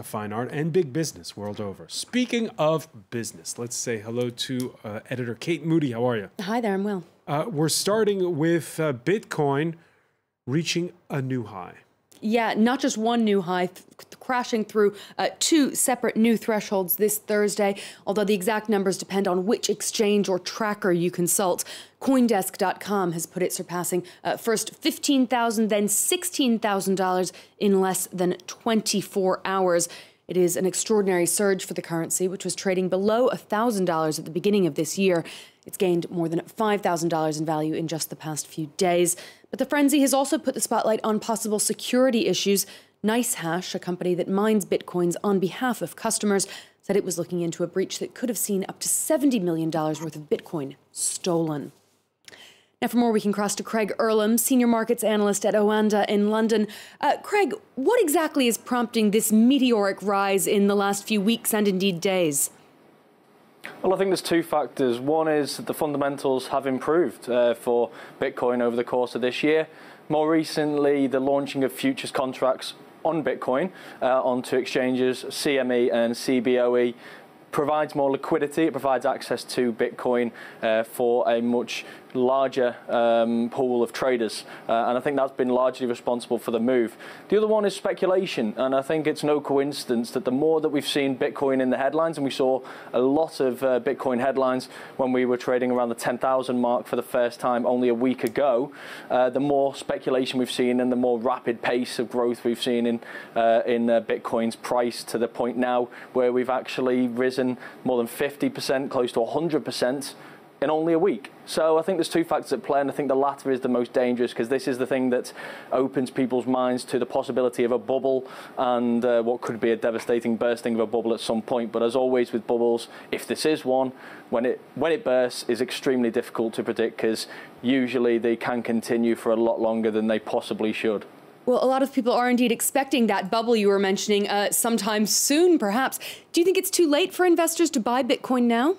fine art, and big business world over. Speaking of business, let's say hello to editor Kate Moody. How are you? Hi there, I'm well. We're starting with Bitcoin reaching a new high. Yeah, not just one new high, crashing through two separate new thresholds this Thursday, although the exact numbers depend on which exchange or tracker you consult. Coindesk.com has put it surpassing first $15,000, then $16,000 in less than 24 hours. It is an extraordinary surge for the currency, which was trading below $1,000 at the beginning of this year. It's gained more than $5,000 in value in just the past few days. But the frenzy has also put the spotlight on possible security issues. NiceHash, a company that mines bitcoins on behalf of customers, said it was looking into a breach that could have seen up to $70 million worth of bitcoin stolen. Now, for more, we can cross to Craig Erlam, senior markets analyst at Oanda in London. Craig, what exactly is prompting this meteoric rise in the last few weeks and indeed days? Well, I think there's two factors. One is that the fundamentals have improved for Bitcoin over the course of this year. More recently, the launching of futures contracts on Bitcoin onto exchanges, CME and CBOE, provides more liquidity. It provides access to Bitcoin for a much larger pool of traders, and I think that's been largely responsible for the move. The other one is speculation, and I think it's no coincidence that the more that we've seen Bitcoin in the headlines, and we saw a lot of Bitcoin headlines when we were trading around the 10,000 mark for the first time only a week ago, the more speculation we've seen and the more rapid pace of growth we've seen in Bitcoin's price, to the point now where we've actually risen more than 50%, close to 100% in only a week. So I think there's two factors at play, and I think the latter is the most dangerous, because this is the thing that opens people's minds to the possibility of a bubble and what could be a devastating bursting of a bubble at some point. But as always with bubbles, if this is one, when it bursts is extremely difficult to predict, because usually they can continue for a lot longer than they possibly should. Well, a lot of people are indeed expecting that bubble you were mentioning sometime soon, perhaps. Do you think it's too late for investors to buy Bitcoin now?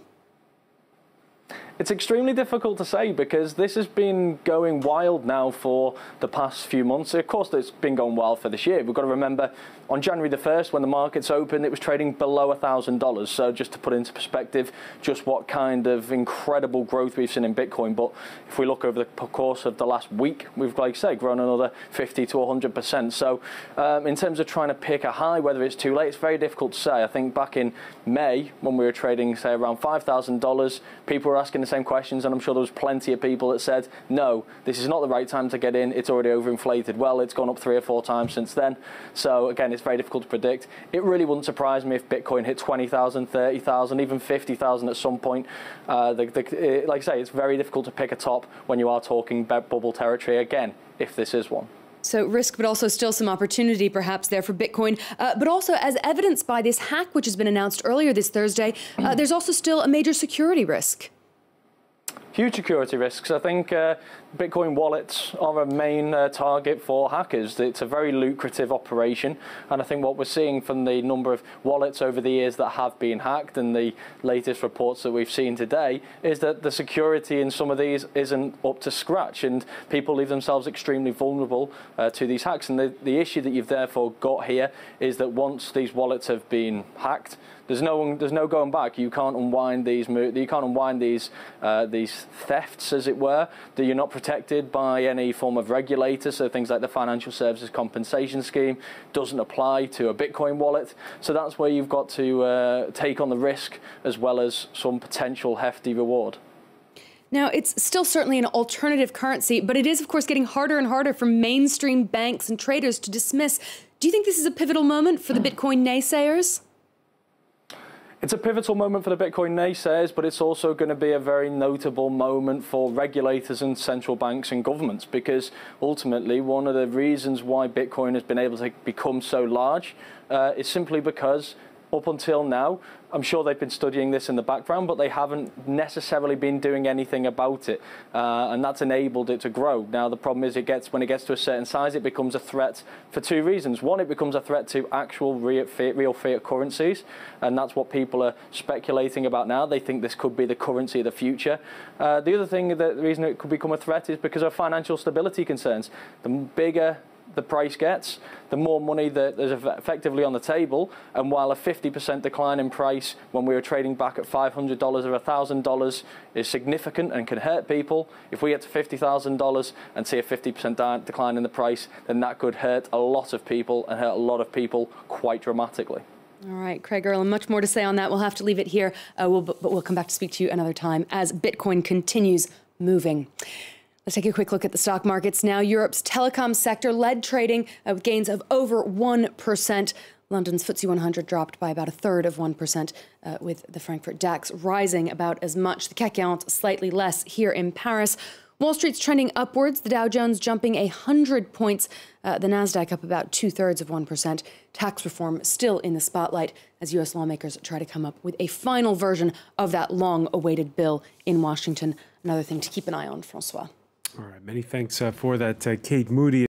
It's extremely difficult to say, because this has been going wild now for the past few months. Of course, it's been going wild for this year. We've got to remember, on January the 1st, when the markets opened, it was trading below $1,000. So just to put into perspective just what kind of incredible growth we've seen in Bitcoin. But if we look over the course of the last week, we've, like I say, grown another 50 to 100%. So in terms of trying to pick a high, whether it's too late, it's very difficult to say. I think back in May, when we were trading, say, around $5,000, people were asking the same questions, and I'm sure there was plenty of people that said, no, this is not the right time to get in, it's already overinflated. Well, it's gone up 3 or 4 times since then. So again, it's very difficult to predict. It really wouldn't surprise me if Bitcoin hit 20,000, 30,000, even 50,000 at some point. Like I say, it's very difficult to pick a top when you are talking about bubble territory, again, if this is one. So risk, but also still some opportunity perhaps there for Bitcoin. But also, as evidenced by this hack, which has been announced earlier this Thursday, there's also still a major security risk. Huge security risks. I think Bitcoin wallets are a main target for hackers. It's a very lucrative operation, and I think what we're seeing from the number of wallets over the years that have been hacked and the latest reports that we've seen today is that the security in some of these isn't up to scratch, and people leave themselves extremely vulnerable to these hacks. And the issue that you've therefore got here is that once these wallets have been hacked, there's no going back. You can't unwind these thefts, as it were. That you're not protected by any form of regulator. So things like the Financial Services Compensation Scheme doesn't apply to a Bitcoin wallet. So that's where you've got to take on the risk as well as some potential hefty reward. Now, it's still certainly an alternative currency, but it is, of course, getting harder and harder for mainstream banks and traders to dismiss. Do you think this is a pivotal moment for the Bitcoin naysayers? It's a pivotal moment for the Bitcoin naysayers, but it's also going to be a very notable moment for regulators and central banks and governments, because ultimately one of the reasons why Bitcoin has been able to become so large is simply because up until now, I'm sure they've been studying this in the background, but they haven't necessarily been doing anything about it, and that's enabled it to grow. Now, the problem is when it gets to a certain size, it becomes a threat for two reasons. One, it becomes a threat to actual real fiat currencies, and that's what people are speculating about now. They think this could be the currency of the future. The other thing, the reason it could become a threat is because of financial stability concerns. The bigger the price gets, the more money that is effectively on the table. And while a 50% decline in price when we were trading back at $500 or $1,000 is significant and can hurt people, if we get to $50,000 and see a 50% decline in the price, then that could hurt a lot of people and hurt a lot of people quite dramatically. All right, Craig Erlam, much more to say on that. We'll have to leave it here, but we'll come back to speak to you another time as Bitcoin continues moving. Let's take a quick look at the stock markets now. Europe's telecom sector led trading with gains of over 1%. London's FTSE 100 dropped by about 1/3 of 1%, with the Frankfurt DAX rising about as much. The CAC 40 slightly less here in Paris. Wall Street's trending upwards, the Dow Jones jumping 100 points, the Nasdaq up about 2/3 of 1%. Tax reform still in the spotlight as U.S. lawmakers try to come up with a final version of that long-awaited bill in Washington. Another thing to keep an eye on, Francois. All right, many thanks for that, Kate Moody.